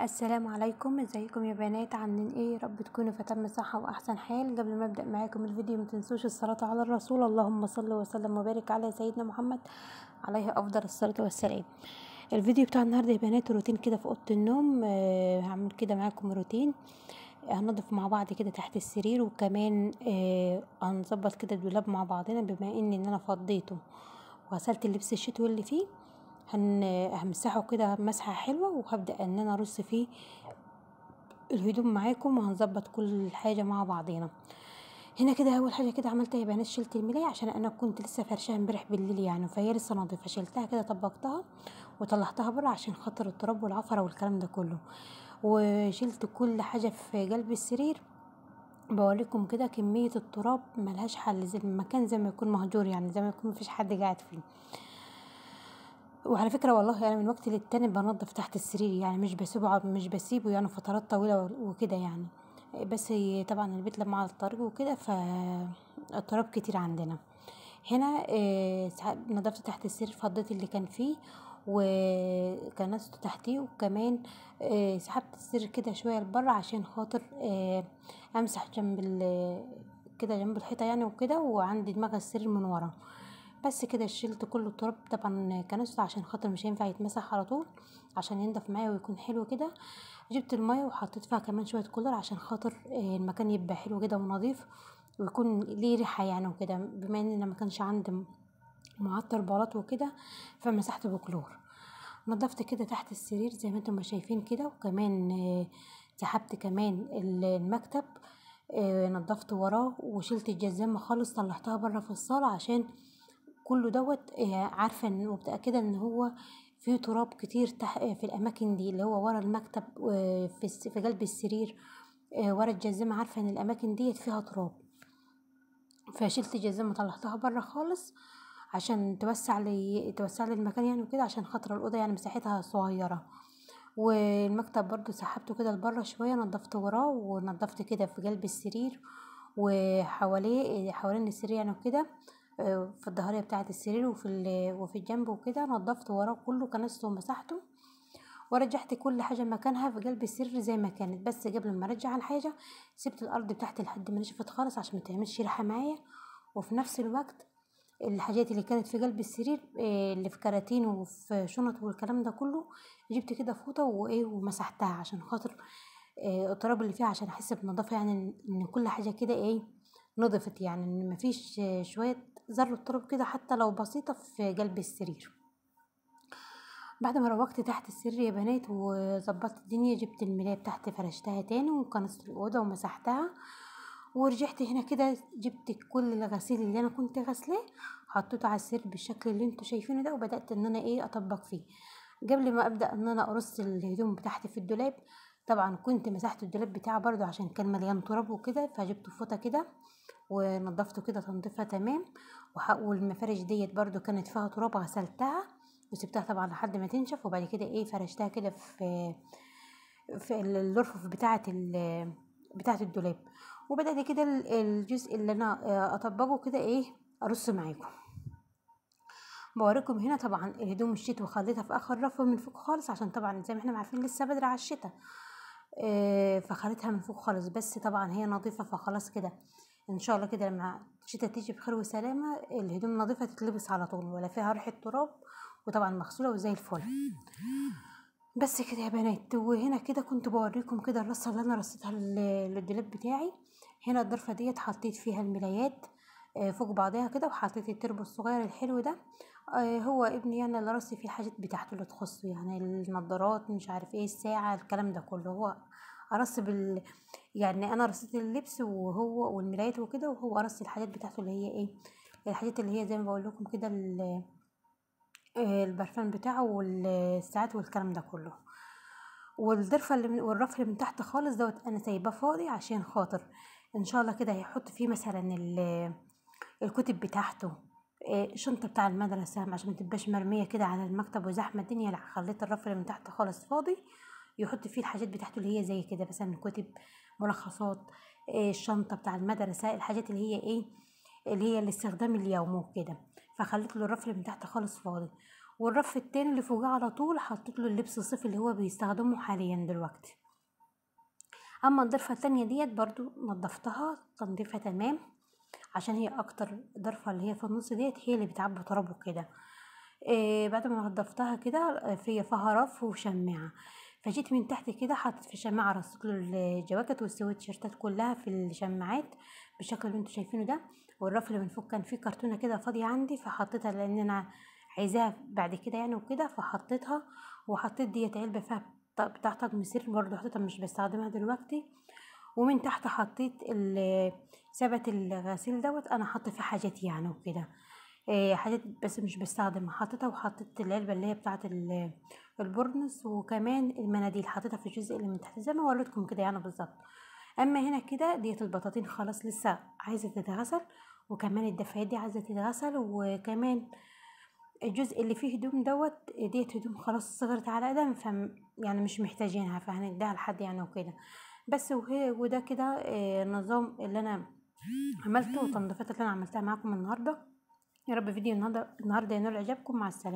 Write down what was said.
السلام عليكم، ازيكم يا بنات؟ عاملين ايه؟ يا رب تكونوا في تم صحه واحسن حال. قبل ما ابدا معاكم الفيديو ما تنسوش الصلاه على الرسول، اللهم صل وسلم وبارك على سيدنا محمد عليه افضل الصلاه والسلام. الفيديو بتاع النهارده يا بنات روتين كده في اوضه النوم. هعمل كده معاكم روتين. هننضف مع بعض كده تحت السرير، وكمان هنظبط كده الدولاب مع بعضنا، بما ان انا فضيته وغسلت اللبس الشتوي اللي فيه. همسحه كده مسحه حلوه، وهبدا ان انا ارص فيه الهدوم معاكم، وهنظبط كل حاجه مع بعضينا. هنا كده اول حاجه كده عملتها يا بنات، شلت الملايه عشان انا كنت لسه فرشاها امبارح بالليل يعني، فهي لسه نظيفه. شلتها كده طبقتها وطلعتها بره عشان خاطر التراب والعفره والكلام ده كله. وشلت كل حاجه في قلب السرير. بوريكم كده كميه التراب ملهاش حل، زي المكان زي ما يكون مهجور يعني، زي ما يكون مفيش حد قاعد فيه. وعلى فكره والله يعني من وقت للتاني بنضف تحت السرير يعني، مش بسيبه يعني فترات طويله وكده يعني. بس طبعا البيت لما على الطريق وكده فالتراب كتير عندنا هنا. نضفت تحت السرير، فضيت اللي كان فيه وكنسته تحتيه، وكمان سحبت السرير كده شويه لبره عشان خاطر امسح كده جنب الحيطه يعني وكده، وعندي دماغ السرير من ورا. بس كده شلت كل التراب، طبعا كنسته عشان خاطر مش هينفع يتمسح على طول، عشان ينضف معايا ويكون حلو كده. جبت الميه وحطيت فيها كمان شويه كولر عشان خاطر المكان يبقى حلو كده ونظيف، ويكون ليه ريحه يعني وكده، بما ان ما كانش عندي معطر بلاط وكده فمسحت بكلور. نضفت كده تحت السرير زي ما انتم ما شايفين كده، وكمان سحبت كمان المكتب. نضفت وراه وشلت الجزامة خالص، طلعتها بره في الصالة عشان كله دوت. عارفة ومتأكدة ان هو فيه تراب كتير في الاماكن دي، اللي هو ورا المكتب في قلب السرير، ورا الجزامة. عارفة ان الاماكن ديت فيها تراب، فشلت الجزامة طلعتها بره خالص عشان توسع لي المكان يعني وكده، عشان خاطر الأوضة يعني مساحتها صغيرة. والمكتب برضو سحبته كده لبره شوية، نضفت وراه ونضفت كده في قلب السرير وحواليه حوالين السرير يعني وكده. في الظهرية بتاعة السرير وفي الجنب وكده نضفت وراه كله، كنسته ومسحته، ورجعت كل حاجة مكانها في قلب السرير زي ما كانت. بس قبل ما ارجع الحاجة سبت الارض بتاعتي لحد ما نشفت خالص عشان ما تعملش ريحة معايا. وفي نفس الوقت الحاجات اللي كانت في قلب السرير اللي في كراتين وفي شنط والكلام ده كله، جبت كده فوطة ومسحتها عشان خاطر التراب اللي فيها، عشان احس بنظافة يعني، ان كل حاجة كده نضفت يعني، ان مفيش شوية ذرة تراب كده حتى لو بسيطة في قلب السرير. بعد ما روقت تحت السرير يا بنات وظبطت الدنيا، جبت الملاية بتاعتي فرشتها تاني وكنست الأوضة ومسحتها. ورجعت هنا كده جبت كل الغسيل اللي انا كنت غسلاه، حطيته على السرير بالشكل اللي انتوا شايفينه ده، وبدات ان انا اطبق فيه. قبل ما ابدا ان انا ارص الهدوم بتاعتي في الدولاب، طبعا كنت مسحت الدولاب بتاعي برضو عشان كان مليان تراب وكده، فجبت فوطه كده ونضفته كده تنظيفه تمام. والمفارش ديت برضو كانت فيها تراب، غسلتها وسبتها طبعا لحد ما تنشف، وبعد كده فرشتها كده في الرفوف بتاعه الدولاب. وبدأت كده الجزء اللي انا اطبقه كده ارص معاكم. بوريكم هنا طبعا الهدوم الشتوي خليتها في اخر رف من فوق خالص، عشان طبعا زي ما احنا عارفين لسه بدري على الشتاء. فخليتها من فوق خالص، بس طبعا هي نظيفه فخلاص كده. ان شاء الله كده لما الشتاء تيجي بخير وسلامه الهدوم نظيفه تتلبس على طول، ولا فيها ريحه تراب، وطبعا مغسوله وزي الفل. بس كده يا بنات. وهنا كده كنت بوريكم كده الرصه اللي انا رصيتها للدولاب بتاعي. هنا الضرفه ديت حطيت فيها الملايات فوق بعضها كده، وحطيت التربو الصغير الحلو ده. هو ابني يعني اللي رص فيه الحاجات بتاعته اللي تخصه يعني، النضارات مش عارف الساعه الكلام ده كله، هو ارص يعني انا رصيت اللبس وهو والملايات وكده، وهو رص الحاجات بتاعته اللي هي الحاجات اللي هي زي ما بقول لكم كده، البرفان بتاعه والساعات والكلام ده كله. والضرفه والرف اللي من تحت خالص دوت انا سايباه فاضي عشان خاطر ان شاء الله كده هيحط فيه مثلا الكتب بتاعته، الشنطه بتاع المدرسه، عشان ما تبقاش مرميه كده على المكتب وزحمه الدنيا. لا، خليت الرف اللي من تحت خالص فاضي يحط فيه الحاجات بتاعته اللي هي زي كده، مثلا كتب، ملخصات، الشنطه بتاع المدرسه، الحاجات اللي هي اللي هي الاستخدام اليومي وكده. فخليت له الرف اللي من تحت خالص فاضي. والرف التاني اللي فوقيه على طول حطيت له اللبس الصيفي اللي هو بيستخدمه حاليا دلوقتي. اما الضرفة التانية ديت برضو نضفتها تنظيفها تمام، عشان هي اكتر ضرفة اللي هي في النص ديت هي اللي بتعبي تراب وكده. بعد ما نضفتها كده فيها رف وشماعة، فجيت من تحت كده حطيت في الشماعة، رصيت له الجواكت والسويتشيرتات كلها في الشماعات بالشكل اللي انتوا شايفينه ده. والرف اللي من فوق كان فيه كرتونة كده فاضية عندي، فحطيتها لان انا عايزاها بعد كده يعني وكده، فحطيتها. وحطيت ديت علبة فيها بتاع طقم سرير برضه، حطيتها مش بستخدمها دلوقتي. ومن تحت حطيت ثبت الغسيل دوت، انا حاطه فيه حاجات يعني وكده، حاجات بس مش بستخدمها حطيتها. وحطيت العلبة اللي هي بتاعة البورنس، وكمان المناديل حطيتها في الجزء اللي من تحت زي ما وريتكم كده يعني بالظبط. اما هنا كده ديت البطاطين خلاص لسه عايزة تتغسل، وكمان الدفايات دي عايزة تتغسل، وكمان الجزء اللي فيه هدوم دوت ديت هدوم خلاص صغرت على قدم، يعني مش محتاجينها، فهنديها لحد يعني وكده بس. وده كده النظام اللي انا عملته، والتنظيفات اللي انا عملتها معاكم النهارده. يا رب فيديو النهارده ينال اعجابكم. مع السلامه.